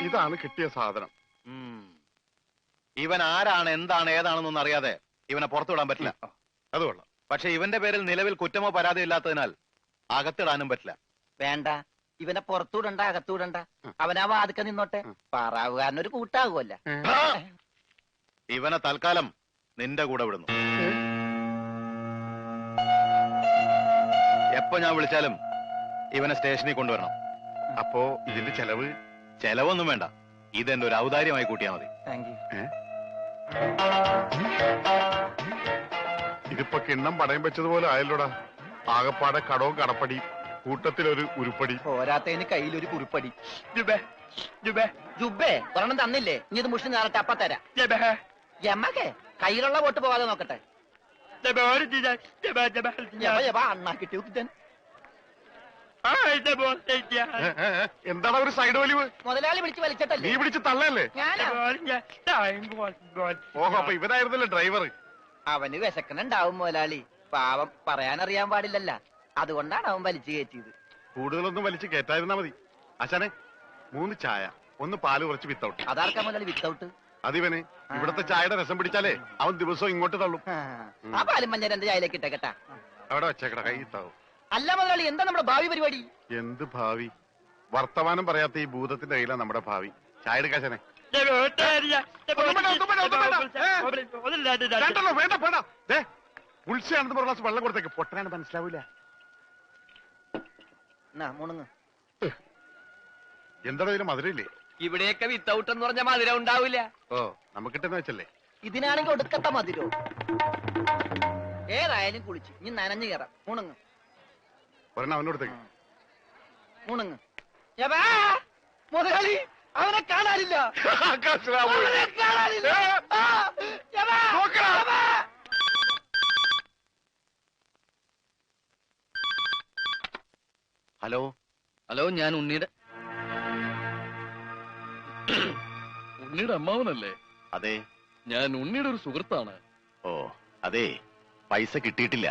ഇതാണ് കിട്ടിയ സാധനം. ഇവൻ ആരാണ്, എന്താണ്, ഏതാണെന്നൊന്നും അറിയാതെ ഇവനെ പുറത്തുവിടാൻ പറ്റില്ല. അത് കൊള്ളാം. പക്ഷെ ഇവന്റെ പേരിൽ നിലവിൽ കുറ്റമോ പരാതിയോ ഇല്ലാത്തതിനാൽ അകത്തിടാനും പറ്റില്ല. വേണ്ട, ഇവനെ പുറത്തുവിടണ്ട, അകത്തുവിടണ്ട. അവനാ വാതുക്ക നിന്നോട്ടെ. പാറാവുകാരനൊരു കൂട്ടാകുമല്ല. ഇവനെ തൽക്കാലം നിന്റെ കൂടെ വിടുന്നു. എപ്പോ ഞാൻ വിളിച്ചാലും ഇവനെ സ്റ്റേഷനിൽ കൊണ്ടുവരണം. അപ്പോ ഇതിന്റെ ചെലവ്? ചെലവൊന്നും വേണ്ട, ഇതെന്റെ ഒരു ഔദാര്യമായി കൂട്ടിയാൽ മതി. ഇതിപ്പോ കിണ്ണം പടയം വെച്ചതുപോലെ ആയല്ലോടാ. ആകപ്പാടെ കടവും കടപ്പടി, കൂട്ടത്തിലൊരു ഉരുപ്പടി, പോരാത്തതിന് കയ്യിലൊരു കുറിപ്പടി. ജുബേ ഒരെണ്ണം തന്നില്ലേ? ഇനി ഇത് മുഷിന് നേരട്ടെ, അപ്പ തരാം. യമകെ കയ്യിലുള്ള വോട്ട് പോകാതെ നോക്കട്ടെ. അണ്ണാ കിട്ടിയ എന്താണ് ഒരു സൈഡ് വലിവ്? മുതലാളി വിളിച്ച് വലിച്ചിട്ടല്ലേ? നീ പിടിച്ച് തള്ളല്ലേ? ഓഹോ, അപ്പൊ ഇവനായിരുന്നല്ലേ ഡ്രൈവർ? അവന് വിശക്കണുണ്ടാവും മുതലാളി. പാവം, പറയാനറിയാൻ പാടില്ലല്ല. അതുകൊണ്ടാണ് അവൻ വലിച്ചു കയറ്റിയത്. കൂടുതലൊന്നും വലിച്ചു കയറ്റായിരുന്നാ മതി. ആശാനെ, 3 ചായ, 1 പാല്, കുറച്ച് വിത്തൗട്ട്. അതാർക്കാ മുതലാളി വിത്തൗട്ട്? അതിവന് ഇവിടത്തെ ചായയുടെ രസം പിടിച്ചാലേ അവൻ ദിവസവും ഇങ്ങോട്ട് തള്ളും. ആ പാലും മഞ്ഞ 2 ചായയിലേക്ക് ഇട്ടേക്കട്ടാ. അവിടെ വെച്ചേക്കട, കൈ താവും. അല്ല മുതലാളി, എന്താ നമ്മുടെ ഭാവി പരിപാടി? എന്ത് ഭാവി? വർത്തമാനം പറയാത്ത ഈ ഭൂതത്തിന്റെ കയ്യിലാണ് നമ്മുടെ ഭാവി. ചായ എടുക്കാശനെ. വേണ്ട വേണ്ട, ഉത്സയാണെന്ന് പറഞ്ഞ വെള്ളം കൊടുത്തേക്ക്. പൊട്ടനാണ് മനസ്സിലാവൂല. എന്താ ഇതിന് മധുരയില്ലേ? ഇവിടെയൊക്കെ വിത്തൗട്ട് എന്ന് പറഞ്ഞ മധുരം ഉണ്ടാവില്ല. ഓ, നമുക്കിട്ടെന്ന് വെച്ചല്ലേ. ഇതിനാണെങ്കിൽ ഒടുക്കത്ത മധുരോ. ഏതായാലും കുളിച്ച് ഇനി നനഞ്ഞു കയറാം. മുണുങ്ങ് ഒരെണ്ണം അവനോടത്തേക്ക്. മുണുങ്ങ്. മുതലാളി, അവനെ കാണാനില്ല. ഹലോ ഹലോ, ഞാൻ ഉണ്ണിയുടെ അമ്മാവനല്ലേ? അതെ, ഞാൻ ഉണ്ണിയുടെ ഒരു സുഹൃത്താണ്. ഓ അതെ, പൈസ കിട്ടിയിട്ടില്ല.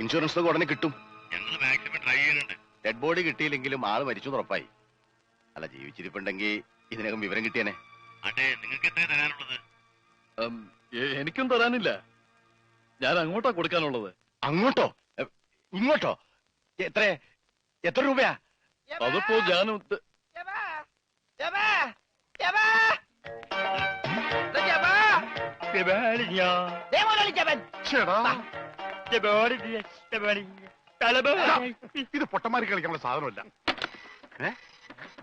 ഇൻഷുറൻസ് തുക ഉടനെ കിട്ടും. ഞങ്ങൾ മാക്സിമം ട്രൈ ചെയ്യുന്നുണ്ട്. ഡെഡ് ബോഡി കിട്ടിയില്ലെങ്കിലും ആള് മരിച്ചു ഉറപ്പായി. അല്ല, ജീവിച്ചിരിപ്പുണ്ടെങ്കിൽ ഇതിനകം വിവരം കിട്ടിയനെ. അതെ, നിങ്ങൾക്ക് എത്ര തരാനുള്ളത്? എനിക്കും തരാനില്ല. ഞാൻ അങ്ങോട്ടാ കൊടുക്കാനുള്ളത്. അങ്ങോട്ടോ? ഇങ്ങോട്ടോ? എത്ര രൂപയാ? അതിപ്പോ ഞാൻ ഇത് പൊട്ടന്മാരി കളിക്കാനുള്ള സാധനമല്ല.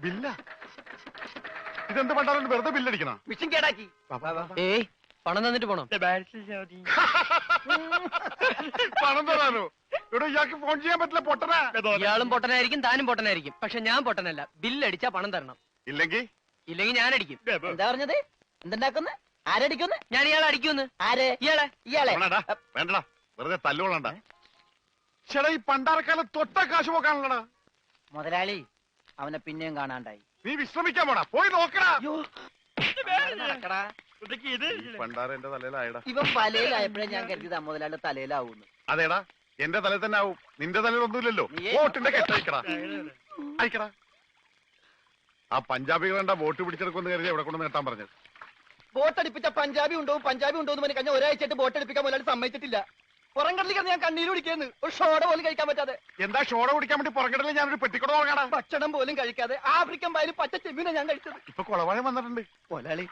ബില്ല ഇതെന്ത് പണ്ടാലും വെറുതെ ബില്ലടിക്കണ? മിഷൻ കേടാക്കി. പണം തന്നിട്ട് പോണം. പണം തരാനോ? ഇവിടെ ഇയാൾക്ക് ഫോൺ ചെയ്യാൻ പറ്റില്ല. പൊട്ടനാ. ഇയാളും പൊട്ടനായിരിക്കും, താനും പൊട്ടനായിരിക്കും. പക്ഷെ ഞാൻ പൊട്ടനല്ല. ബില്ലടിച്ചാ പണം തരണം. ഇല്ലെങ്കിൽ ഞാൻ അടിക്കും. എന്താ പറഞ്ഞത്? എന്തുണ്ടാക്കുന്നു? ആരടിക്കുന്നു? ഞാൻ ഇയാളെ അടിക്കുന്നു. ആര്? ഇയാളെ. വേണ്ടടാ, വെറുതെ തല്ലുകൊള്ളണ്ട. ചേട്ടാ, ഈ പണ്ടാരക്കാലം തൊട്ട കാശ് പോക്കാണല്ലടാ. മുതലാളി, അവനെ പിന്നെയും കാണാണ്ടായി. നീ വിശ്രമിക്കാൻ പോടാ, പോയി നോക്കടാ. പണ്ടാര എന്റെ തലയിലായടാ. ഇവൻ തലയിലായപ്പോഴേ ഞാൻ കരുതിയത് മുതലാളിയുടെ തലയിലാവൂന്ന്. അതേടാ, എന്റെ തലയിൽ തന്നെ ആവും. നിന്റെ തലയിൽ ഒന്നുമില്ലല്ലോ. വോട്ടിന്റെ കെട്ടയക്കടാ, അയക്കടാ. ആ പഞ്ചാബികൾ എന്താ വോട്ട് പിടിച്ചെടുക്കുമെന്ന് കരുതി എവിടെ കൊണ്ട് നേട്ടാൻ പറഞ്ഞത്? ബോട്ടടിപ്പിച്ച പഞ്ചാബി ഉണ്ടോ എന്ന് പറഞ്ഞ് കഴിഞ്ഞ ഒരാഴ്ചയായിട്ട് ബോട്ടടിപ്പിക്കാൻ മുതലാളി സമ്മതിച്ചിട്ടില്ല. പുറംകടലിൽ ഞാൻ കണ്ണീര് കുടിക്കുന്നു. ഒരു ഷോട പോലും കഴിക്കാൻ പറ്റാതെ. എന്താ ഷോട കുടിക്കാൻ വേണ്ടി പുറംകടലിൽ ഞാനൊരു പെട്ടിക്കുട തുടങ്ങാടാ. ഭക്ഷണം പോലും കഴിക്കാതെ ആഫ്രിക്കൻ പായലും പച്ച ചെമ്മീനെ ഞാൻ കഴിച്ചത്. ഇപ്പൊ കുളവാഴം വന്നിട്ടുണ്ട്. മുതലാളി,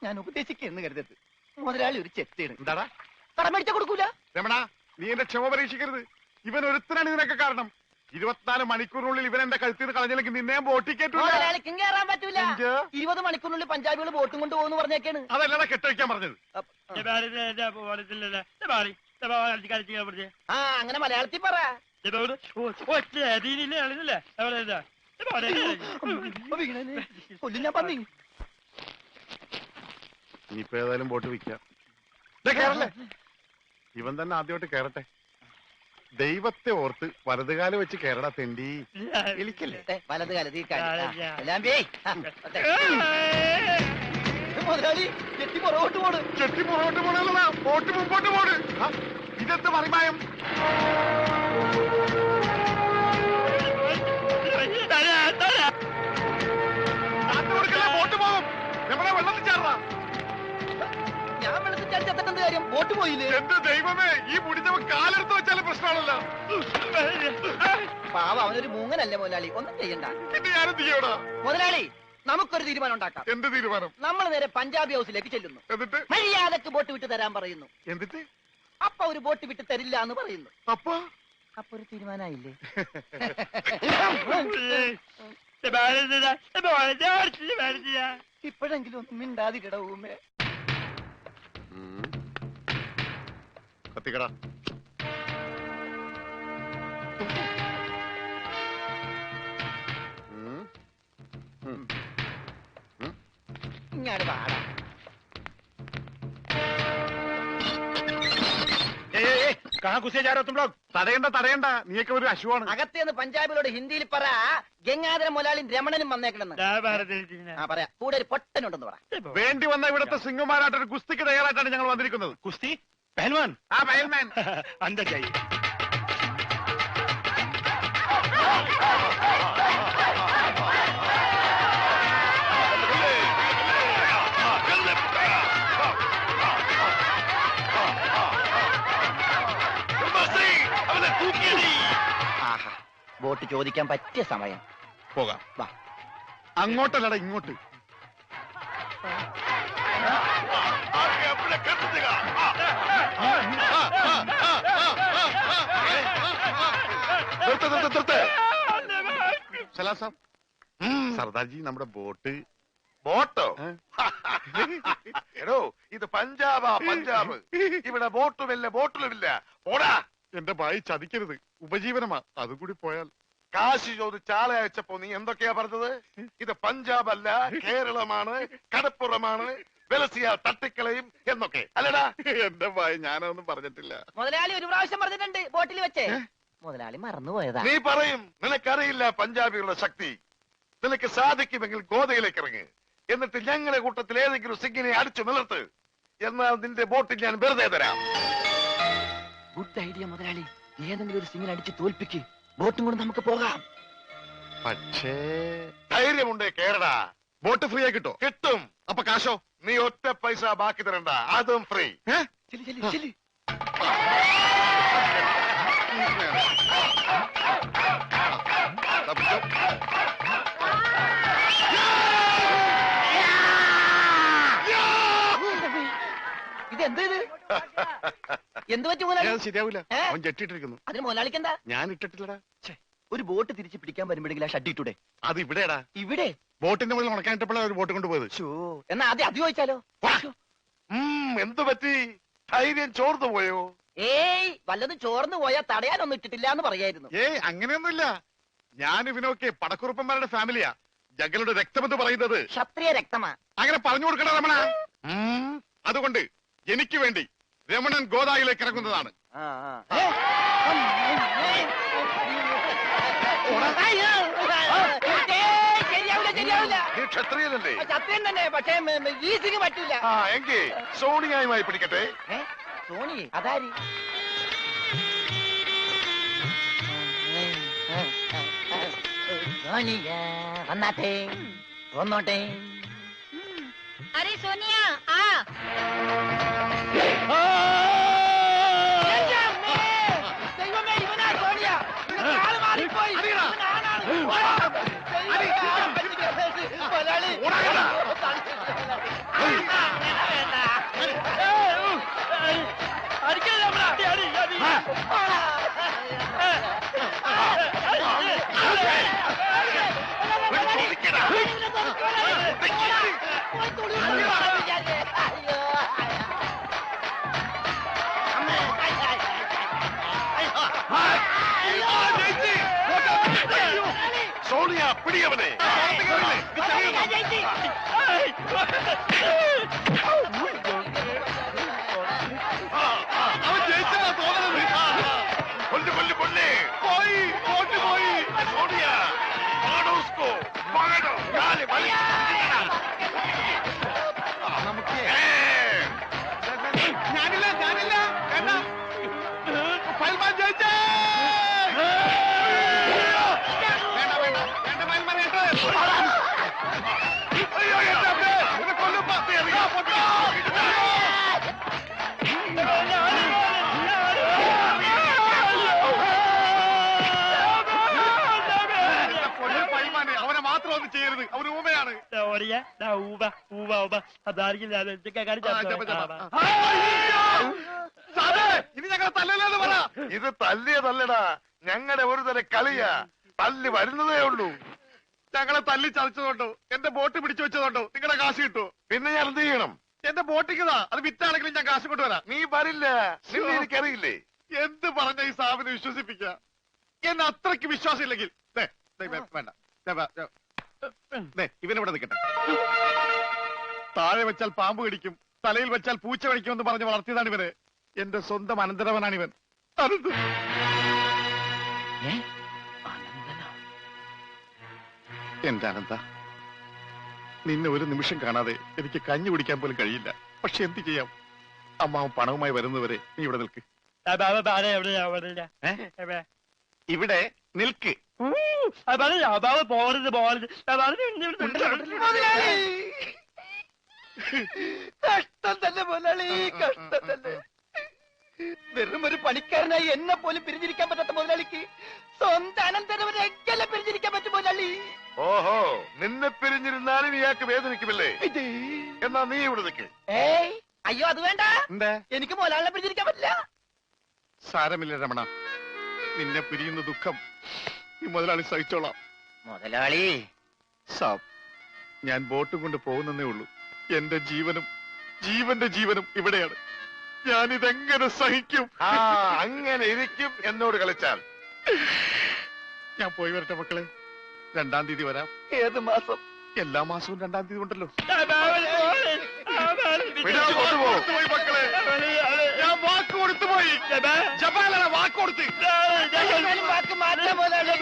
ഞാൻ ഉപദേശിക്കുന്നു കരുതരുത്. മുതലാളി ഒരു ചെത്തിയാണ്. എന്താടാ? കടം മേടിച്ച കൊടുക്കൂല. രമണ, നീ എന്റെ ക്ഷമ പരീക്ഷിക്കരുത്. ഇവൻ ഒരുത്തനാണ് ഇതിനൊക്കെ കാരണം. 24 മണിക്കൂറിനുള്ളിൽ ഇവൻ എന്റെ കഴുത്തിൽ നിന്ന് കളഞ്ഞില്ലെങ്കിൽ നിന്നെ ബോട്ടിൽ കയറ്റൂല. മുതലാളിക്കും കയറാൻ പറ്റൂല. 20 മണിക്കൂറിനുള്ളിൽ പഞ്ചാബികൾ ബോട്ടും കൊണ്ട് പോകുന്നു പറഞ്ഞേക്കാണ്. അതല്ലടാ കെട്ടഴിക്കാൻ പറഞ്ഞത്. ആ, അങ്ങനെ മലയാളത്തിൽ പറ. ഇനിയിപ്പോ ഏതായാലും ബോട്ട് വിൽക്കാം. ഇവൻ തന്നെ ആദ്യമായിട്ട് കേറട്ടെ. ദൈവത്തെ ഓർത്ത് വലതുകാലം വെച്ച് കേരള തെണ്ടി. എലിക്കല്ലേ വലതുകാലത്ത് മുതലാളി ചെട്ടി പുറകോട്ട് പോണ്. ചെട്ടി പുറകോട്ട് പോണല്ലടാ, ബോട്ട് മുമ്പോട്ട് പോണ്. ഇതെന്ത് മറിമായം? കൊടുക്കല കാര്യം? ബോട്ട് പോയില്ലേ? എന്റെ ദൈവമേ, ഈ മുടിഞ്ഞവൻ കാലെടുത്ത് വെച്ചാലും പ്രശ്നമാണല്ലോ. പാവ, അവനൊരു മൂങ്ങനല്ലേ മുതലാളി, ഒന്നും ചെയ്യണ്ട. പിന്നെ ഞാനും ചെയ്യടാ. മുതലാളി, നമുക്കൊരു തീരുമാനം ഉണ്ടാക്കാം. എന്ത് തീരുമാനം? നമ്മൾ നേരെ പഞ്ചാബി ഹൗസിലേക്ക് ചെല്ലുന്നു. എന്നിട്ട് മര്യാദക്ക് ബോട്ട് വിട്ട് തരാൻ പറയുന്നു. എന്നിട്ട് അപ്പൊ ഒരു ബോട്ട് വിട്ട് തരില്ല എന്ന് പറയുന്നു. അപ്പൊ ഒരു തീരുമാനമായില്ലേ? ഇപ്പോഴെങ്കിലും ഒന്നും മിണ്ടാതിരിട ഊമേ. കത്തിക്കടാ. ഇങ്ങാട് പാടാ. തടയണ്ട, നീയൊക്കെ ഒരു അശുവാണ്. അകത്തേന്ന് പഞ്ചാബിലോട് ഹിന്ദിയിൽ പറ, ഗംഗാധര മുതലാളിയും രമണനും വന്നേക്കണെന്ന്. പറയാ, കൂടെ ഒരു പൊട്ടനുണ്ടെന്ന് പറ. വേണ്ടി വന്ന ഇവിടുത്തെ സിംഗമാരായിട്ടൊരു കുസ്തിക്ക് തയ്യാറായിട്ടാണ് ഞങ്ങൾ വന്നിരിക്കുന്നത്. കുസ്തി പഹൽവാൻ ആ പയൽമാൻ അന്തർ ജായി. ബോട്ട് ചോദിക്കാൻ പറ്റിയ സമയം. പോകാം. വാ. അങ്ങോട്ടല്ലടാ, ഇങ്ങോട്ട്. സലാം സാബ്. സർദാർജി, നമ്മുടെ ബോട്ട്. ബോട്ടോ? എടോ, ഇത് പഞ്ചാബാ, പഞ്ചാബ്. ഇവിടെ ബോട്ടുമില്ല, ബോട്ടിലുമില്ല. പോടാ. എന്റെ ഭായി ചതിക്കരുത്, ഉപജീവനമാ. അതുകൂടി പോയാൽ. കാശ് ചോദിച്ച് ആളെ അയച്ചപ്പോ നീ എന്തൊക്കെയാ പറഞ്ഞത്? ഇത് പഞ്ചാബ് അല്ല, കേരളമാണ്, കടപ്പുറമാണ്, വെലസിയ തട്ടിക്കളയും എന്നൊക്കെ അല്ലടാ. എന്റെ ഭായി, ഞാനൊന്നും പറഞ്ഞിട്ടില്ല. മുതലാളി ഒരു പ്രാവശ്യം പറഞ്ഞിട്ടുണ്ട് ബോട്ടിൽ വെച്ചേ. മുതലാളി മറന്നുപോയതാ. നീ പറയും നിനക്കറിയില്ല പഞ്ചാബികളുടെ ശക്തി. നിനക്ക് സാധിക്കുമെങ്കിൽ ഗോതയിലേക്ക് ഇറങ്ങ്. എന്നിട്ട് ഞങ്ങളുടെ കൂട്ടത്തിൽ ഏതെങ്കിലും സിംഗിനെ അടിച്ചു നിലർത്ത്. എന്നാൽ നിന്റെ ബോട്ടിൽ ഞാൻ വെറുതെ തരാം. ഗുഡ് ഐഡിയ മുതലാളി. ഏതെങ്കിലും ഒരു സിംഗിനെ അടിച്ച് തോൽപ്പിക്ക്. ബോട്ടും കൊണ്ട് നമുക്ക് പോകാം. പക്ഷേ ധൈര്യമുണ്ടേ കേരടാ. ബോട്ട് ഫ്രീ ആയി കിട്ടോ? കിട്ടും. അപ്പൊ കാശോ? നീ ഒറ്റ പൈസ ബാക്കി തരണ്ട, അതും ഫ്രീ. ഇതെന്ത് ഇത്? എന്ത് പറ്റി മുതലാളി? ശരിയാവില്ല, അവൻ ജെട്ടിട്ടിരിക്കുന്നു. അതിന് മുതലാളിക്ക് എന്താ? ഞാൻ ഇട്ടിട്ടില്ലടാ. ഒരു ബോട്ട് തിരിച്ച് പിടിക്കാൻ വരുമ്പോഴെങ്കിലും ആ ഷഡ് ഇട്ടൂടെ? അത് ഇവിടെടാ. ഇവിടെ ബോട്ടിന്റെ മുകളിൽ ഉണക്കാനിട്ടപ്പോഴാണ് ഒരു ബോട്ട് കൊണ്ടുപോയത്. എന്നാ ആദ്യം അത് ചോദിച്ചാലോ? എന്തു പറ്റി? ധൈര്യം ചോർന്നു പോയോ? ഏയ്, വല്ലതും ചോർന്നു പോയാ തടയാനൊന്നും ഇട്ടിട്ടില്ല എന്ന് പറയായിരുന്നു. ഏയ്, അങ്ങനെയൊന്നുമില്ല. ഞാൻ ഇവനൊക്കെ പടക്കുറുപ്പന്മാരുടെ ഫാമിലിയാ. ജഗലുടെ രക്തമെന്ന് പറയുന്നത് ക്ഷത്രിയ രക്തമാ. അങ്ങനെ പറഞ്ഞു കൊടുക്കണ രമണ. അതുകൊണ്ട് എനിക്ക് വേണ്ടി രമണൻ ഗോദായിലേക്ക് ഇറങ്ങുന്നതാണ്. നീ ക്ഷത്രിയനല്ലേ? സത്യം തന്നെ, പക്ഷേ ഈ സിംഗ് പറ്റൂല. എങ്കിൽ സോണിയായുമായി പിടിക്കട്ടെ. സോണി അതാരി? സോണിയ വന്നാട്ടെ, വന്നോട്ടെ. अरे सोनिया आ ദൈവമേ, ഇവനാ സോണിയ. കാല് മാറിപ്പോയി. മുതലാളി സോണിയ പിടിയവനെ. അവൻ ജയിച്ചാ തോന്നണത്. കൊല്ലു കൊല്ലു കൊല്ലേ. പോയി, ബോട്ട് പോയി. സോണിയ പാടോ ഉസ്കോ, പാടോ. കാല് വലി. ഞാനില്ല, ഞാനില്ല. വേണ്ട. പയൽമാൻ ജയിച്ചേ. വേണ്ട, വേണ്ട, വേണ്ട, പയൽമാൻ കേട്ടോ. അയ്യോ, എന്റെ അമ്മേ. ഇത് കൊല്ലും. ആ, പൊട്ടോ. അവനൊന്നും ചെയ്യരുത്, അവന് ഊമയാണ്. സാറേ, ഇനി ഞങ്ങളെ തല്ലല്ലെന്ന് പറ. ഇത് തല്ലിയതല്ലടാ, ഞങ്ങളുടെ ഒരു തരം കളിയാ. തല്ലി വരുന്നതേ ഉള്ളൂ. ഞങ്ങളെ തല്ലി ചതച്ചതുകൊണ്ടോ എന്റെ ബോട്ട് പിടിച്ചു വെച്ചതുകൊണ്ടോ നിങ്ങളുടെ കാശ് കിട്ടുമോ? പിന്നെ ഞാൻ എന്ത് ചെയ്യണം? എന്റെ ബോട്ടിക്കതാ, അത് വിറ്റാണെങ്കിലും ഞാൻ കാശ് കൊണ്ടുവരാം. നീ വരില്ല, നിന്നെ എനിക്കറിയില്ലേ. എന്ത് പറഞ്ഞ ഈ സാബിനെ വിശ്വസിപ്പിക്ക? എന്നെ അത്രയ്ക്ക് വിശ്വാസം ഇല്ലെങ്കിൽ വേണ്ട, ഇവനിവിടെ നിൽക്കട്ടെ. താഴെ വെച്ചാൽ പാമ്പ് കടിക്കും, തലയിൽ വെച്ചാൽ പൂച്ച കടിക്കുമെന്ന് പറഞ്ഞ് വളർത്തിയതാണ് ഇവര്. എന്റെ സ്വന്തം അനന്തരവനാണ് ഇവൻ. എന്റെ അനന്ത, നിന്നെ ഒരു നിമിഷം കാണാതെ എനിക്ക് കഞ്ഞി കുടിക്കാൻ പോലും കഴിയില്ല. പക്ഷെ എന്ത് ചെയ്യാം, അമ്മാവൻ പണവുമായി വരുന്നവരെ നീ ഇവിടെ നിൽക്ക്. ഇവിടെ നിൽക്ക്. കഷ്ടം തന്നെ മുതലാളി, കഷ്ടം തന്നെ. വെറും ഒരു പണിക്കാരനായി എന്നെ പോലും പിരിഞ്ഞിരിക്കാൻ പറ്റാത്ത മുതലാളിക്ക് സ്വന്തം അനന്തരവനെ എങ്ങനെ പിരിഞ്ഞിരിക്കാൻ പറ്റും മുതലാളി? ഓഹോ, നിന്നെ പിരിഞ്ഞിരുന്നാലും ഇയാൾക്ക് വേദനിക്കുമല്ലേ? എന്നാ നീ ഇവിടെ നിൽക്ക്. ഏയ് അയ്യോ, അത് വേണ്ട. എന്താ? എനിക്ക് മുതലാളിനെ പിരിഞ്ഞിരിക്കാൻ പറ്റില്ല. സാരമില്ല രമണ, നിന്നെ പിരിയുന്ന ദുഃഖം ഈ മുതലാളി സഹിച്ചോളാം. മുതലാളി സാബ്, ഞാൻ ബോട്ടും കൊണ്ട് പോകുന്നേ ഉള്ളൂ. എന്റെ ജീവനും ജീവന്റെ ജീവനും ഇവിടെയാണ്. ഞാനിതെങ്ങനെ സഹിക്കും? ആ, അങ്ങനെ ഇരിക്കും എന്നോട് കളിച്ചാൽ. ഞാൻ പോയി വരട്ടെ മക്കളെ. 2-ാം തീയതി വരാം. ഏത് മാസം? എല്ലാ മാസവും 2-ാം തീയതി ഉണ്ടല്ലോ. പിടിച്ചു കൊണ്ടുപോ. പോയി മക്കളെ, ഞാൻ വാക്ക് കൊടുത്തു പോയി. ജപാലന വാക്ക് കൊടുത്ത്. വാക്ക് മാറ്റാൻ മുതലാളി.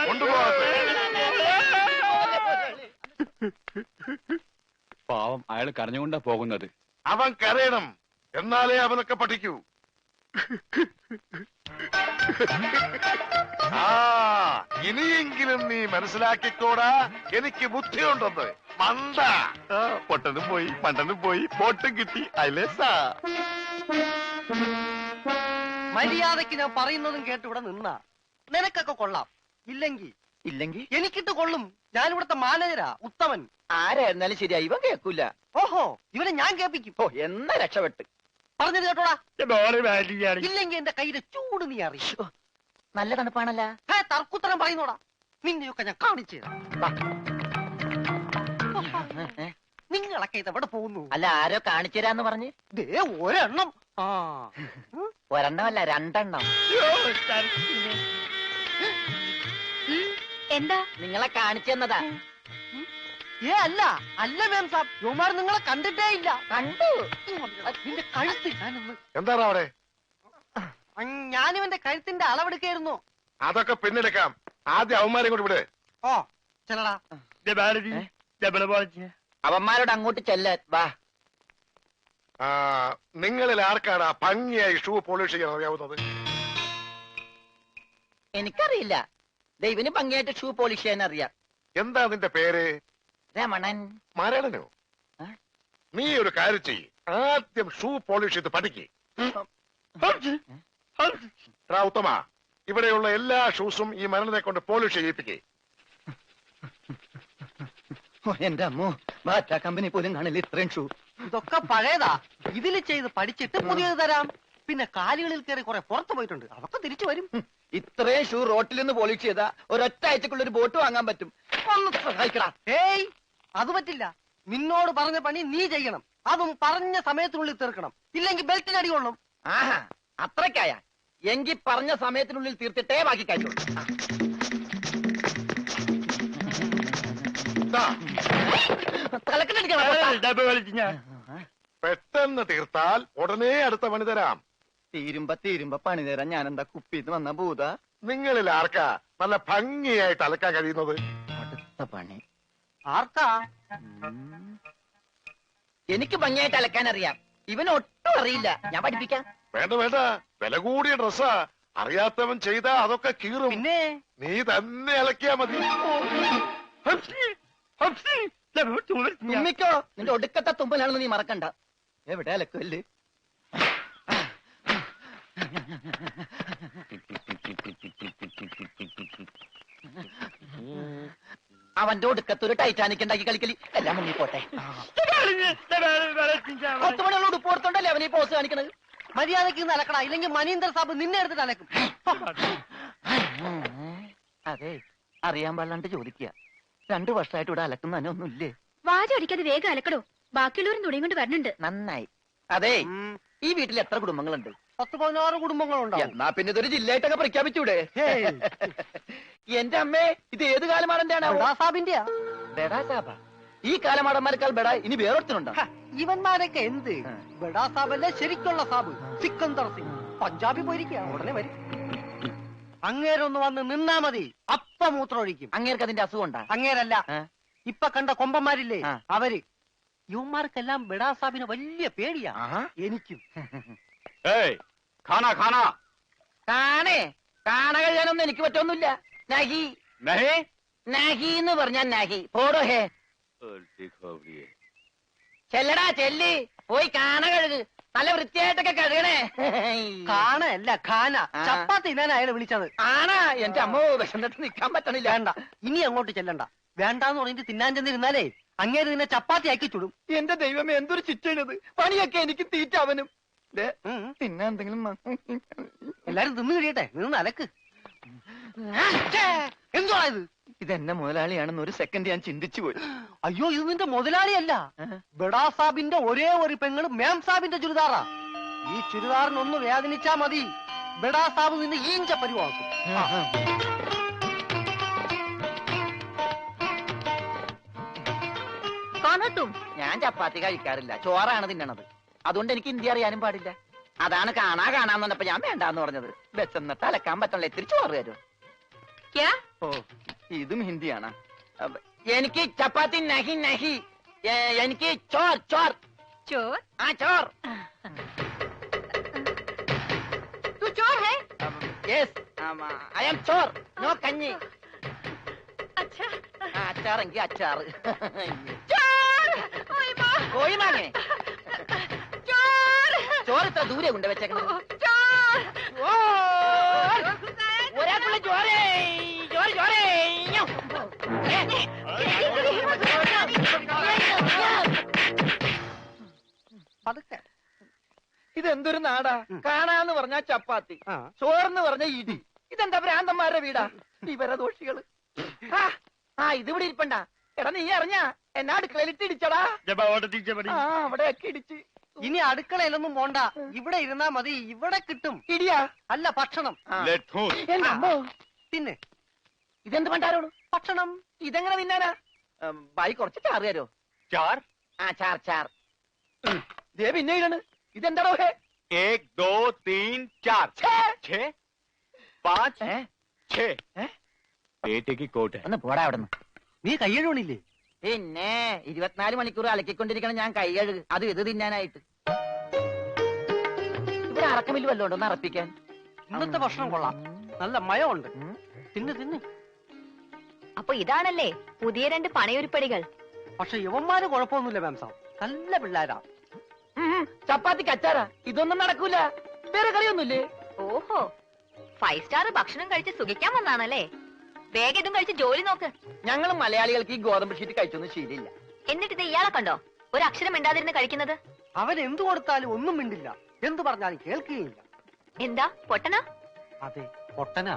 കൊണ്ടുപോകാത്ത പാവം, അയാൾ കരഞ്ഞുകൊണ്ടാ പോകുന്നത്. അവൻ കരയണം, എന്നാലേ അവനൊക്കെ പഠിക്കൂ. ആ, ഇനിയെങ്കിലും നീ മനസ്സിലാക്കിക്കോടാ, എനിക്ക് ബുദ്ധിയുണ്ടെന്ന്. മണ്ട. പൊട്ടനും പോയി, മണ്ടനും പോയി, ബോട്ടും കിട്ടി. അയലേസാ. മര്യാദക്ക് ഞാൻ പറയുന്നതും കേട്ട് ഇവിടെ നിന്നാ നിനക്കൊക്കെ കൊള്ളാം. ഇല്ലെങ്കിൽ എനിക്കിട്ട് കൊള്ളും. ഞാൻ ഇവിടുത്തെ മാനേജരാ, ഉത്തമൻ. ആരായിരുന്നാലും ശരിയാ, ഇവൻ കേൾക്കൂല. ഓഹോ, ഇവനെ ഞാൻ കേൾപ്പിക്കും. ഓ, എന്നാ രക്ഷപ്പെട്ട്. പറഞ്ഞത് കേട്ടോടാ. ഇല്ലെങ്കിൽ എന്റെ കയ്യിലെ ചൂട് നീ അറിയോ? നല്ല തണുപ്പാണല്ല. തർക്കുത്തരം പറയുന്നോടാ. നിന്നെയൊക്കെ ഞാൻ കാണിച്ചു തരാം. നിങ്ങളൊക്കെ ഇതെവിടെ പോകുന്നു? അല്ല, ആരോ കാണിച്ചുതരാന്ന് പറഞ്ഞ്. ദേ ഒരെണ്ണം. ആ, ഒരെണ്ണമല്ല, 2 എന്താ? നിങ്ങളെ കാണിച്ചു തന്നതാ. അല്ല അല്ല മാം സാബ്, യുമാർ നിങ്ങളെ കണ്ടിട്ടേ ഇല്ല. കണ്ടു. നിന്റെ കഴുത്ത് ഞാനൊന്ന്. എന്താണ് അവിടെ? ഞാനിവന്റെ കഴുത്തിന്റെ അളവെടുക്കായിരുന്നു. അതൊക്കെ പിന്നെടുക്കാം. ആദ്യം അവന്മാരെ കൊണ്ട് വിട്. ഓ ചെല്ലടാ. അവന്മാരോട് അങ്ങോട്ട് ചെല്ലാൻ വാ. ആ, നിങ്ങളിൽ ആർക്കാണ് ആ ഭംഗിയായി ഷൂ പോളിഷ് ചെയ്യാൻ അറിയാവുന്നത്? എനിക്കറിയില്ല. ദൈവന് ഭംഗിയായിട്ട് ഷൂ പോളിഷ് ചെയ്യാൻ അറിയാം. എന്താ നിന്റെ പേര്? രമണൻ. മരണനോ? നീ ഒരു കാര്യം ചെയ്യ്, ആദ്യം ഷൂ പോളിഷ് ചെയ്ത് പഠിക്ക്. ഉത്തമ, ഇവിടെയുള്ള എല്ലാ ഷൂസും ഈ മരണനെ കൊണ്ട് പോളിഷ് ചെയ്യിപ്പിക്കേ. എന്റെ അമ്മോ, ബാറ്റ കമ്പനി പോലും കാണില്ല ഇത്രയും ഷൂ. ഇതൊക്കെ പഴയതാ. ഇതില് ചെയ്ത് പഠിച്ചിട്ട് പുതിയത് തരാം. പിന്നെ കാലുകളിൽ കയറി കുറെ പുറത്തു പോയിട്ടുണ്ട്, അതൊക്കെ തിരിച്ചു വരും. ഇത്രയും ഷൂ റോട്ടിൽ നിന്ന് പോളിഷ് ചെയ്താ ഒരൊറ്റ ആഴ്ചക്കുള്ള ഒരു ബോട്ട് വാങ്ങാൻ പറ്റും. ഒന്ന് സഹായിക്കടാ. ഏയ്, അത് പറ്റില്ല. നിന്നോട് പറഞ്ഞ പണി നീ ചെയ്യണം. അതും പറഞ്ഞ സമയത്തിനുള്ളിൽ തീർക്കണം. ഇല്ലെങ്കിൽ ബെൽറ്റിന് അടി കൊള്ളും. ആഹാ, അത്രക്കായ എങ്കിൽ പറഞ്ഞ സമയത്തിനുള്ളിൽ തീർത്തിട്ടേ ബാക്കി കഴിച്ചു. പെട്ടെന്ന് തീർത്താൽ ഉടനെ അടുത്ത പണി തരാം. തീരുമ്പ പണി തരാൻ ഞാൻ എന്താ കുപ്പിന്ന് വന്ന ഭൂത? നിങ്ങളിൽ ആർക്കാ നല്ല ഭംഗിയായിട്ട് അലക്കാൻ കഴിയുന്നത്? അടുത്ത പണി ആർക്കാ? എനിക്ക് ഭംഗിയായിട്ട് അലക്കാൻ അറിയാം. ഇവന് ഒട്ടും അറിയില്ല. ഞാൻ പഠിപ്പിക്കാം. വേണ്ട വേണ്ട, വില കൂടിയ ഡ്രസ്സാ. അറിയാത്തവൻ ചെയ്താ അതൊക്കെ കീറും. പിന്നെ നീ തന്നെ അലക്കിയാ മതി. തുമ്മിക്കോ, നിന്റെ ഒടുക്കത്തെ തുമ്പലാണെന്ന് നീ മറക്കണ്ട. എവിടെ അലക്കല്ലേ? അവന്റെ ഒടുക്കത്തൊരു ടൈറ്റാനിക് ഉണ്ടാക്കി കളിക്കലി എല്ലാം മുങ്ങി പോട്ടെ. 10 മണിയുള്ള ഉടുപ്പ് കൊടുത്തോണ്ടല്ലേ അവനീ പോസ് കാണിക്കണത്. മര്യാദയ്ക്ക് ഇന്ന് അലക്കടാ, ഇല്ലെങ്കിൽ മനീന്ദർ സാബ് നിന്നെ എടുത്തിട്ട് അലക്കും. അതെ, അറിയാൻ പാടില്ലാണ്ട് ചോദിക്കുക. 2 വർഷമായിട്ട് ഇവിടെ അലക്കുന്ന ഒന്നുമില്ലേ? വാചം അടിക്കാതെ വേഗം അലക്കടോ, ബാക്കിയുള്ളവരും തുണിയും കൊണ്ട് വരണുണ്ട്. നന്നായി. അതെ, ഈ വീട്ടിൽ എത്ര കുടുംബങ്ങളുണ്ട്? 10-16 കുടുംബങ്ങളുണ്ടാവും. എന്നാ പിന്നെ ഇതൊരു ജില്ലയായിട്ടൊക്കെ പ്രഖ്യാപിച്ചൂടെ? എന്റെ അമ്മേ, ഇത് ഏത് കാലമാടന്റെയാണ്? സാബിന്റെയാ. ബെഡാ സാബ. ഈ കാലമാടന്മാരെക്കാൾ ബെഡ ഇനി വേറൊരുത്തനുണ്ടോ? ഇവന്മാരൊക്കെ എന്ത്? ബഡാ സാബല്ലേ ശരിക്കുള്ള സാബ്, സിക്കന്ദർ സിംഗ്. പഞ്ചാബി പോയിരിക്കുക, ഉടനെ വരും. അങ്ങേരൊന്ന് വന്ന് നിന്നാ മതി, അപ്പ മൂത്രമൊഴിക്കും. അങ്ങേർക്ക് അതിന്റെ അസുഖം ഉണ്ടാ? അങ്ങേരല്ല, ഇപ്പൊ കണ്ട കൊമ്പന്മാരില്ലേ ആ. അവര്. യുവന്മാർക്കെല്ലാം ബഡാ സാബിന് വലിയ പേടിയാ. എനിക്കും. ഏയ് ഖാനാ ഖാനാ കാണേ, കാണ കഴിയാനൊന്നും എനിക്ക് പറ്റൊന്നുമില്ല. നഹി നഹി നഹി എന്ന് പറഞ്ഞാ നഹി. പോടോ ഹേ. ചെല്ലടാ ചെല്ലി, പോയി കാണ കഴുക്. നല്ല വൃത്തിയായിട്ടൊക്കെ കഴുകണേ. കാണല്ല ഖാന. ചപ്പാത്തി തിന്നാൻ അയാളെ വിളിച്ചത്. ആണാ? എന്റെ അമ്മ വിശന്നിട്ട് നിക്കാൻ പറ്റണില്ല. വേണ്ട, ഇനി അങ്ങോട്ട് ചെല്ലണ്ട. വേണ്ടാന്ന് പറഞ്ഞിട്ട് തിന്നാൻ ചെന്നിരുന്നാലേ അങ്ങേര് നിന്നെ ചപ്പാത്തി ആക്കി ചുടും. എന്റെ ദൈവമേ, എന്തൊരു ചിറ്റണത്. പണിയൊക്കെ എനിക്ക് തീറ്റ അവനും. പിന്നെ എന്തെങ്കിലും എല്ലാരും തിന്നു കഴിയട്ടെ, നിന്ന് അലക്ക്. എന്തുവാ ഇത്? ഇതെന്നെ മുതലാളിയാണെന്ന് ഒരു സെക്കൻഡ് ഞാൻ ചിന്തിച്ചു പോയി. അയ്യോ, ഇത് നിന്റെ മുതലാളിയല്ല, ബഡാ സാബിന്റെ ഒരേ ഒരു പെങ്ങള് മേം സാബിന്റെ ചുരിദാറാ. ഈ ചുരിദാറിനൊന്ന് വേദനിച്ചാ മതി, ബഡാ സാബ് നിന്നെ ഈഞ്ച പരിവാക്കും. ഞാൻ ചപ്പാത്തി കഴിക്കാറില്ല, ചോറാണ് തിന്നണത്. അതുകൊണ്ട് എനിക്ക് ഹിന്ദി അറിയാനും പാടില്ല. അതാണ് കാണാന്ന് പറഞ്ഞപ്പോ ഞാൻ വേണ്ടാന്ന് പറഞ്ഞത്. ബസ്സെന്നിട്ട് അലക്കാൻ പറ്റണല്ലോ, ഇത്തിരി ചോറ് തരും. ഓ, ഇതും ഹിന്ദിയാണ്. എനിക്ക് ചപ്പാത്തി നഹി നഹി, എനിക്ക് ചോർ ചോർ ചോർ? ആ ചോർ. तू चोर है? Yes, I am Chor, no കഞ്ഞി. अच्छा അച്ചാറെങ്കിൽ അച്ചാറ്. चोर! ओए माँ! കോഴി മാങ്ങേ. चोर! ചോറ് ഇത്ര ദൂരെ കൊണ്ട് വെച്ചേക്കണത്. चोर! ഒരാൾക്കുള്ള ചോരേ, ചോറ് ചോരേ. പതുക്കെ. ഇതെന്തൊരു നാടാ? കാണാന്ന് പറഞ്ഞാ ചപ്പാത്തി, ചോറെന്ന് പറഞ്ഞ ഇടി. ഇതെന്താ ഭ്രാന്തന്മാരുടെ വീടാ? വിവരദോഷികള്. ഇതിവിടെ ഇരിപ്പണ്ട. എടാ, നീ അറിഞ്ഞാ എന്നാ അടുക്കളയിലിട്ട് ഇടിച്ചടാ? അവിടെയൊക്കെ ഇടിച്ച്. ഇനി അടുക്കളയിലൊന്നും പോണ്ട, ഇവിടെ ഇരുന്നാ മതി. ഇവിടെ കിട്ടും ഇടിയാ? അല്ല, ഭക്ഷണം. എന്റെ അമ്മോ, പിന്നെ ഇതെന്ത് പണ്ടാരോളൂ? ഭക്ഷണം. ഇതെങ്ങനെ തിന്നാനാ? ബായി കുറച്ച് ചാറ് തരോ? चार ചാർ ചാർ. ദേ പിന്നെ ഇടണ്. ഇതെന്താടോ ഹേ? 1 2 3 4 6 5 6 बेटे की कोट है ഒന്ന് പോടാ അവിടെ നിന്ന്. നീ കയ്യഴുണില്ലേ? പിന്നെ 24 മണിക്കൂർ അലക്കിക്കൊണ്ടിരിക്കണം ഞാൻ കൈ കഴുകു. അത് ഇത് തിന്നാനായിട്ട്. ഇവിടെ അറക്കമില്ല വല്ലതും ഉണ്ടോ ഒന്ന് അറപ്പിക്കാൻ? ഇന്നത്തെ ഭക്ഷണം കൊള്ളാം, നല്ല മയമുണ്ട്. തിന്ന് തിന്ന്. അപ്പൊ ഇതാണല്ലേ പുതിയ 2 പണയൊരുപ്പടികൾ? പക്ഷെ യവന്മാര് കുഴപ്പമൊന്നുമില്ല മാം സാബ്, നല്ല പിള്ളേരാ. ചപ്പാത്തിക്ക് അച്ചാറാ? ഇതൊന്നും നടക്കൂല. വേറെ കറിയൊന്നുമില്ലേ? ഓഹോ, 5 സ്റ്റാർ ഭക്ഷണം കഴിച്ച് സുഖിക്കാൻ വന്നാണല്ലേ? വേഗം ഇതും കഴിച്ച് ജോലി നോക്ക്. ഞങ്ങൾ മലയാളികൾക്ക് ഈ ഗോതമ്പ് ഷീറ്റ് കഴിച്ചൊന്നും ശീലില്ല. എന്നിട്ട് ഇത് ഇയാളെ കണ്ടോ ഒരു അക്ഷരം മിണ്ടാതിരുന്ന് കഴിക്കുന്നത്? അവൻ എന്തു കൊടുത്താലും ഒന്നും മിണ്ടില്ല, എന്തു പറഞ്ഞാലും കേൾക്കുകയില്ല. എന്താ പൊട്ടനാ? അതെ, പൊട്ടനാ.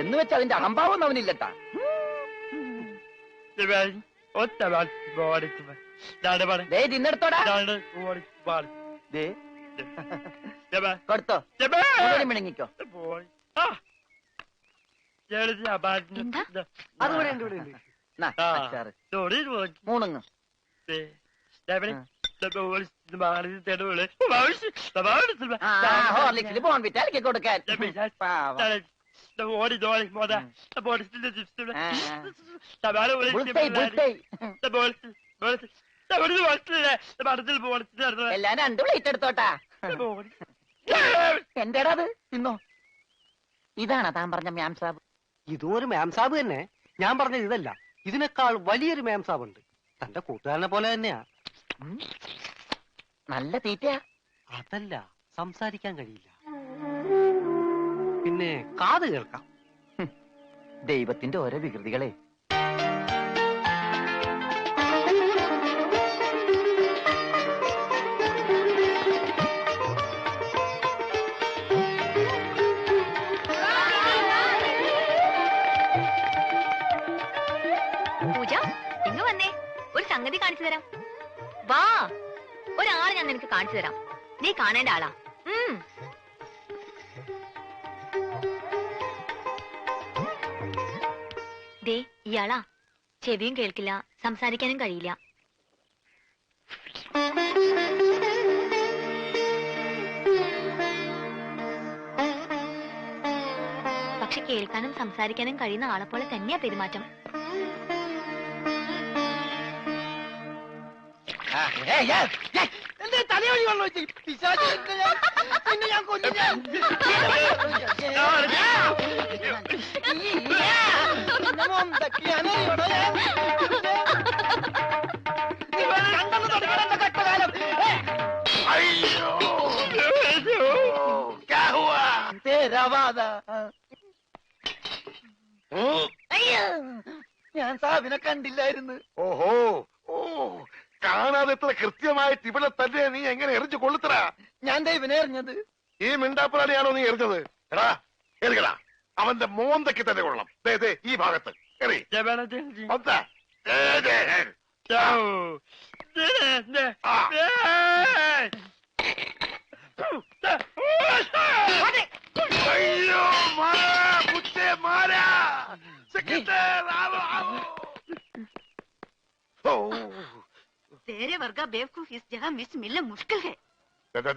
എന്ന് വെച്ചാൽ അതിന്റെ അഹംഭാവം അവനില്ലട്ടാ. തിന്നെടുത്തോടാ. കൊടുത്തോ, മിണങ്ങിക്കോ. അതുപോലെ ഉണ്ട്, ഇവിടെ ഉണ്ട്. മൂണുങ്ങ്. ഹോർലിക്സിൽ ബോൺവിറ്റ അലക്കി കൊടുക്കാൻ. എല്ലാം 2 പ്ലേറ്റ് എടുത്തോട്ടാ. എന്റേടാ അത്? തിന്നോ. ഇതാണോ താൻ പറഞ്ഞ മാം സാബ്? ഇതും ഒരു മാം സാബ് തന്നെ. ഞാൻ പറഞ്ഞത് ഇതല്ല, ഇതിനേക്കാൾ വലിയൊരു മാം സാബ് ഉണ്ട്. തന്റെ കൂട്ടുകാരനെ പോലെ തന്നെയാ. നല്ല തീറ്റയാ. അതല്ല, സംസാരിക്കാൻ കഴിയില്ല, പിന്നെ കാത് കേൾക്കാം. ദൈവത്തിന്റെ ഓരോ വികൃതികളെ. പൂജ ഇങ്ങ് വന്നേ, ഒരു സംഗതി കാണിച്ചു തരാം. വാ, ഒരാളെ ഞാൻ നിനക്ക് കാണിച്ചു തരാം. നീ കാണേണ്ട ആളാ. ദേ ഇയാളാ. ചെവിയും കേൾക്കില്ല, സംസാരിക്കാനും കഴിയില്ല. പക്ഷെ കേൾക്കാനും സംസാരിക്കാനും കഴിയുന്ന ആളെപ്പോലെ തന്നെയാ പെരുമാറ്റം. തലയോടി വെള്ളം വെച്ച് പിന്നെ ഞാൻ കൊല്ലും. ഞാൻ സാബിനെ കണ്ടില്ലായിരുന്നു. ഓഹോ, ഓ, കാണാതെ എത്ര കൃത്യമായിട്ട് ഇവിടെ തന്നെ നീ എങ്ങനെ എറിഞ്ഞു കൊള്ളുത്തറ? ഞാൻ ദൈവനെ എറിഞ്ഞത്. ഈ മിണ്ടാപ്പുറാണിയാണോ നീ എറിഞ്ഞത്? എടാ എറിയടാ, അവന്റെ മോന്തയ്ക്ക് തന്നെ കൊള്ളണം. ദേ ദേ ഈ ഭാഗത്ത് എറി. പന്താ. ദേ, ദേ, ആ. അയ്യോ മാറാ, കുത്തേ മാറാ. സെക്രട്ടറി ആവോ, ആവോ. ഓ, तेरे वर्गा बेवकूफ इस जगह मिस मिलना मुश्किल है.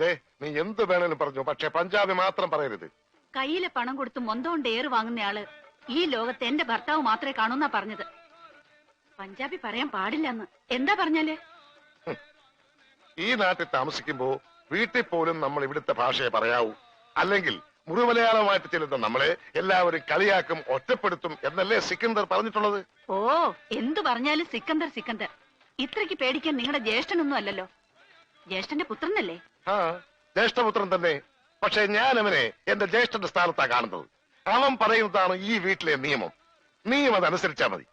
ദേ, നീ എന്ത് വേണേലും പറഞ്ഞു, പക്ഷെ പഞ്ചാബി മാത്രം പറയരുത്. കയ്യിലെ പണം കൊടുത്ത് മൊന്തോണ്ട് ഏറ് വാങ്ങുന്നയാള് ഈ ലോകത്ത് എന്റെ ഭർത്താവ് മാത്രമേ കാണൂന്നാ പറഞ്ഞത്. പഞ്ചാബി പറയാൻ പാടില്ലെന്ന്. എന്താ പറഞ്ഞാല്? ഈ നാട്ടിൽ താമസിക്കുമ്പോ വീട്ടിൽ പോലും നമ്മൾ ഇവിടുത്തെ ഭാഷയെ പറയാവൂ. അല്ലെങ്കിൽ മുഴുമലയാളമായിട്ട് ചെല്ലുന്ന നമ്മളെ എല്ലാവരും കളിയാക്കും, ഒറ്റപ്പെടുത്തും എന്നല്ലേ സിക്കന്ദർ പറഞ്ഞിട്ടുള്ളത്? ഓ, എന്തു പറഞ്ഞാലും സിക്കന്ദർ സിക്കന്ദർ. ഇത്രയ്ക്ക് പേടിക്കാൻ നിങ്ങളുടെ ജ്യേഷ്ഠനൊന്നും അല്ലല്ലോ. ജ്യേഷ്ഠന്റെ പുത്രനല്ലേ? ആ, ജ്യേഷ്ഠപുത്രൻ തന്നെ. പക്ഷെ ഞാൻ അവനെ എന്റെ ജ്യേഷ്ഠന്റെ സ്ഥാനത്താ കാണുന്നത്. അവൻ പറയുന്നതാണ് ഈ വീട്ടിലെ നിയമം. നീയും അതനുസരിച്ചാ മതി.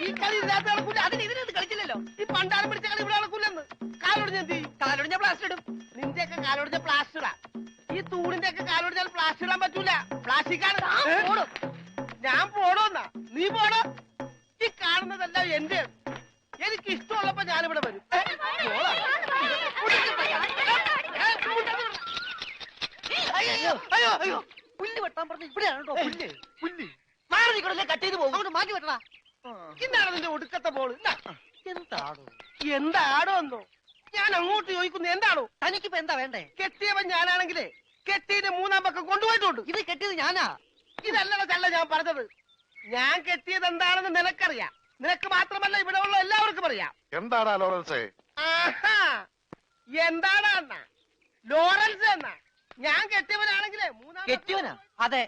ഈ കളി ഇതിനകത്ത് നടക്കൂല. അതിന് ഇതിനകത്ത് കളിച്ചില്ലല്ലോ. ഈ പണ്ടാരം പിടിച്ച കളി ഇവിടെ നടക്കൂലെന്ന്. കാലൊടിഞ്ഞ എന്ത് ചെയ്യും? കാലൊടിഞ്ഞ പ്ലാസ്റ്റർ ഇടും. നിന്റെയൊക്കെ കാലൊടിഞ്ഞ പ്ലാസ്റ്ററാ. ഈ തൂണിന്റെ ഒക്കെ കാലൊടിഞ്ഞാൽ പ്ലാസ്റ്റർ ഇടാൻ പറ്റൂല. പ്ലാസ്റ്റിക്കാണ്. ഞാൻ പോണോന്നാ? നീ പോണോ? ഈ കാണുന്നതെല്ലാം എന്റെ. എനിക്ക് ഇഷ്ടമുള്ളപ്പോ ഞാനിവിടെ വരും. അയ്യോ അയ്യോ അയ്യോ, പുല്ല് വെട്ടാൻ പറഞ്ഞ ഇവിടെയാണോ? പുല്ല് പുല്ല് മാറി നിൽക്കണല്ലേ, കട്ട് ചെയ്ത് പോകും. അങ്ങോട്ട് മാറ്റി വെട്ടണ. ഇന്നാണ് നിന്റെ ഒടുക്കത്തെ ബോള്. എന്താടോ എന്താടോ എന്നോ ഞാൻ അങ്ങോട്ട് ചോദിക്കുന്നു. എന്താണോ തനിക്കിപ്പോ എന്താ വേണ്ടേ? കെട്ടിയവൻ ഞാനാണെങ്കിലേ കെട്ടിയുടെ മൂന്നാം പക്കം കൊണ്ടുപോയിട്ടുണ്ട്. ഇത് കെട്ടിയത് ഞാനാ. ഇതല്ലട ചല്ല ഞാൻ പറഞ്ഞത്. ഞാൻ കെട്ടിയത് എന്താണെന്ന് നിനക്കറിയാം. നിനക്ക് മാത്രമല്ല ഇവിടെ ഉള്ള എല്ലാവർക്കും അറിയാം. എന്താടാ ലോറൻസേ? ആഹാ, എന്താടാ എന്നാ ലോറൻസ് എന്നാ? ഞാൻ കെട്ടിയവനാണെങ്കിലേ മൂന്നാം കെട്ടിയോനാ? അതെ.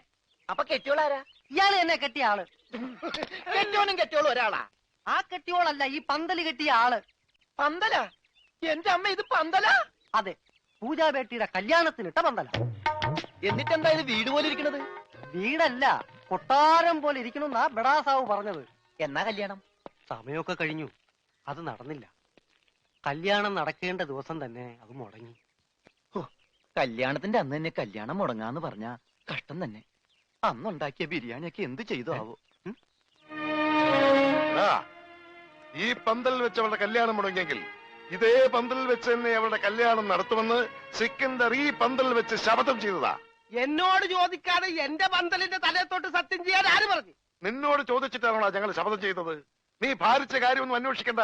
അപ്പൊ കെട്ടിയോളാരാ? ഇയാള് എന്നെ കെട്ടിയ ആള്. കെട്ടിയോനും കെട്ടിയോളും ഒരാളാ. ആ കെട്ടിയോളല്ല, ഈ പന്തല് കെട്ടിയ ആള്. പന്തല? എന്റെ അമ്മ, ഇത് പന്തല? അതെ, പൂജാബേട്ടിയുടെ കല്യാണത്തിനിട്ട പന്തല. എന്നിട്ടെന്താ ഇത് വീട് പോലെ ഇരിക്കണത്? വീടല്ല, കൊട്ടാരം പോലെ ഇരിക്കണമെന്നാ ബഡാസാവ് പറഞ്ഞത്. എന്നാ കല്യാണം? സമയമൊക്കെ കഴിഞ്ഞു, അത് നടന്നില്ല. കല്യാണം നടക്കേണ്ട ദിവസം തന്നെ അത് മുടങ്ങി. കല്യാണത്തിന്റെ അന്ന് തന്നെ കല്യാണം മുടങ്ങാന്ന് പറഞ്ഞ കഷ്ടം തന്നെ. അന്നുണ്ടാക്കിയ ബിരിയാണിയൊക്കെ എന്ത് ചെയ്തു ആവോ? ഈ പന്തലിൽ വെച്ച് അവളുടെ കല്യാണം മുടങ്ങിയെങ്കിൽ ഇതേ പന്തലിൽ വെച്ച് തന്നെ അവളുടെ കല്യാണം നടത്തുമെന്ന് സിക്കന്ദർ ഈ പന്തലിൽ വെച്ച് ശപഥം ചെയ്തതാ. എന്നോട് ചോദിക്കാതെ എന്റെ പന്തലിന്റെ തലയത്തോട്ട് സത്യം ചെയ്യാൻ ആര് പറഞ്ഞു? നിന്നോട് ചോദിച്ചിട്ടാണോ ഞങ്ങൾ ശപഥം ചെയ്തത്? നീ ഭാരിച്ച കാര്യമൊന്നും അന്വേഷിക്കണ്ട.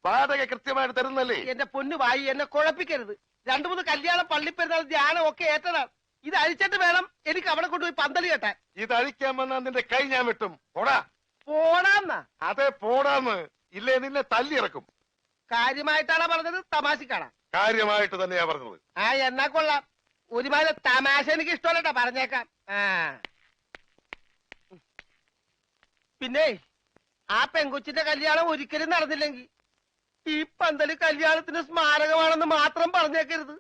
വാടക കൃത്യമായിട്ട് തരുന്നല്ലേ? എന്റെ പൊന്നു വായി, എന്നെ കുഴപ്പിക്കരുത്. 2-3 കല്യാണം, പള്ളിപ്പെരുന്നാൾ, ധ്യാനം ഒക്കെ ഏറ്റതാണ്. ഇത് അഴിച്ചിട്ട് വേണം എനിക്ക് അവിടെ കൊണ്ടുപോയി പന്തല് കെട്ടാൻ. ഇത് അഴിക്കാൻ വന്നാൽ നിന്റെ കൈ ഞാൻ വെട്ടും. പോടാ. പോടാന്നാ? അതെ, പോടാന്ന്. ഇല്ലേ നിന്നെ തല്ലിയിറക്കും. കാര്യമായിട്ടാണോ പറഞ്ഞത്, തമാശക്കാണോ? കാര്യമായിട്ട് തന്നെയാ പറഞ്ഞത്. ആ, എന്നാ കൊള്ളാം. ഒരുമാതിരി തമാശ എനിക്ക് ഇഷ്ടമല്ലട്ടാ, പറഞ്ഞേക്കാം. ആ, പിന്നെ ആ പെങ്കൊച്ചിന്റെ കല്യാണം ഒരിക്കലും നടന്നില്ലെങ്കിൽ ഈ പന്തല് കല്യാണത്തിന് സ്മാരകമാണെന്ന് മാത്രം പറഞ്ഞേക്കരുത്.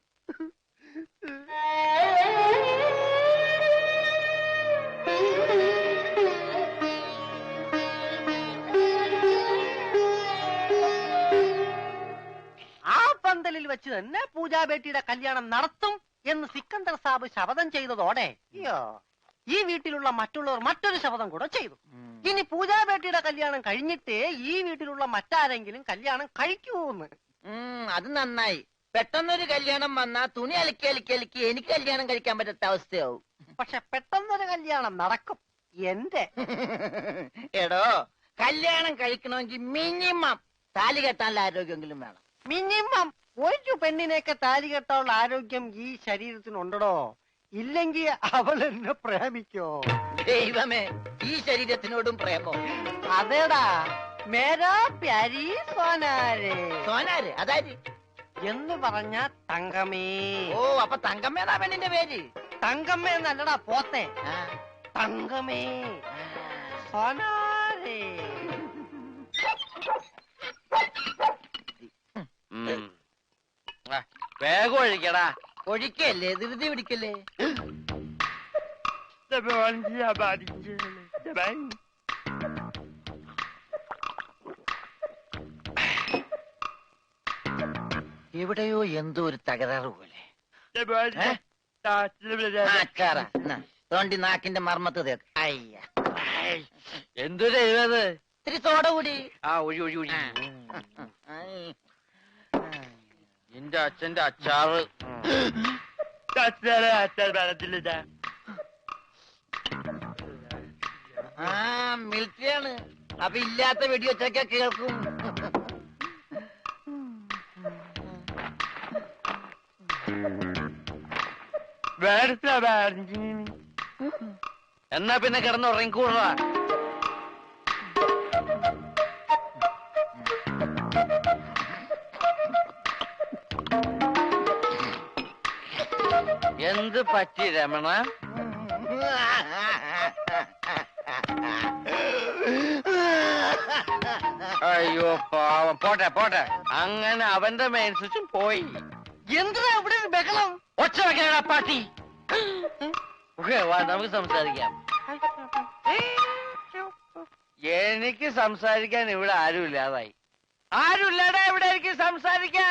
ആ പന്തലിൽ വെച്ച് തന്നെ പൂജാബേട്ടിയുടെ കല്യാണം നടത്തും എന്ന് സിക്കന്ദർ സാബ് ശപഥം ചെയ്തതോടെ അയ്യോ ഈ വീട്ടിലുള്ള മറ്റുള്ളവർ മറ്റൊരു ശപഥം കൂടെ ചെയ്തു. ഇനി പൂജാബേട്ടിയുടെ കല്യാണം കഴിഞ്ഞിട്ടേ ഈ വീട്ടിലുള്ള മറ്റാരെങ്കിലും കല്യാണം കഴിക്കൂന്ന്. അത് നന്നായി. പെട്ടെന്നൊരു കല്യാണം വന്നാ തുണി അലക്കി അലക്കി അലക്കി എനിക്ക് കല്യാണം കഴിക്കാൻ പറ്റാത്ത അവസ്ഥയാവും. പക്ഷെ പെട്ടെന്നൊരു കല്യാണം നടക്കും എന്റെ. എടോ, കല്യാണം കഴിക്കണമെങ്കിൽ മിനിമം താലി കെട്ടാനുള്ള ആരോഗ്യമെങ്കിലും വേണം. മിനിമം ഒരു പെണ്ണിനെയൊക്കെ താലി കെട്ടാനുള്ള ആരോഗ്യം ഈ ശരീരത്തിനുണ്ടോ? ഇല്ലെങ്കിൽ അവൾ എന്നെ പ്രേമിക്കോ? ദൈവമേ, ഈ ശരീരത്തിനോടും പ്രേമോ? അതേടാ, മേരാ പ്യാരി സോനാരെ. സോനാര് അതായത് എന്ന് പറഞ്ഞ തങ്കമേ. ഓ, അപ്പൊ തങ്കമ്മേതാ പെണ്ണിന്റെ പേര്? തങ്കമ്മ എന്നല്ലടാ പോത്തെ, ആ, തങ്കമേ സോനാരെ. വേഗം ഒഴിക്കടാ. ഒഴിക്കല്ലേ, ധൃതി പിടിക്കല്ലേ. എവിടെയോ എന്തോ ഒരു തകരാറ് പോലെ. തോണ്ടി നാക്കിന്റെ മർമ്മത്ത് തേക്ക്. അയ്യ, എന്തൊരു എഴുത്. ഇത്തിരി സോഡ കൂടി. ആ ഒഴി ഒഴി ഒഴി. എന്റെ അച്ഛന്റെ അച്ചാറ്. ആ, മിലിറ്ററിയാണ്. അപ്പൊ ഇല്ലാത്ത വെടിവെച്ചൊക്കെ കേൾക്കും. എന്നാ പിന്നെ കിടന്നുറങ്ങിക്കൂടാ. എന്ത് പറ്റി രമണ? അയ്യോ പാവം. പോട്ടെ പോട്ടെ, അങ്ങനെ അവന്റെ മെയിൻ സ്വിച്ചും പോയി. എന്തിനാ ഇവിടെ ഒരു ബഹളം? ഒച്ച വെക്കണ പാട്ടി. വാ, നമുക്ക് സംസാരിക്കാം. എനിക്ക് സംസാരിക്കാൻ ഇവിടെ ആരുമില്ലാതായി. ആരുമില്ലാതെ ഇവിടെ എനിക്ക് സംസാരിക്കാൻ.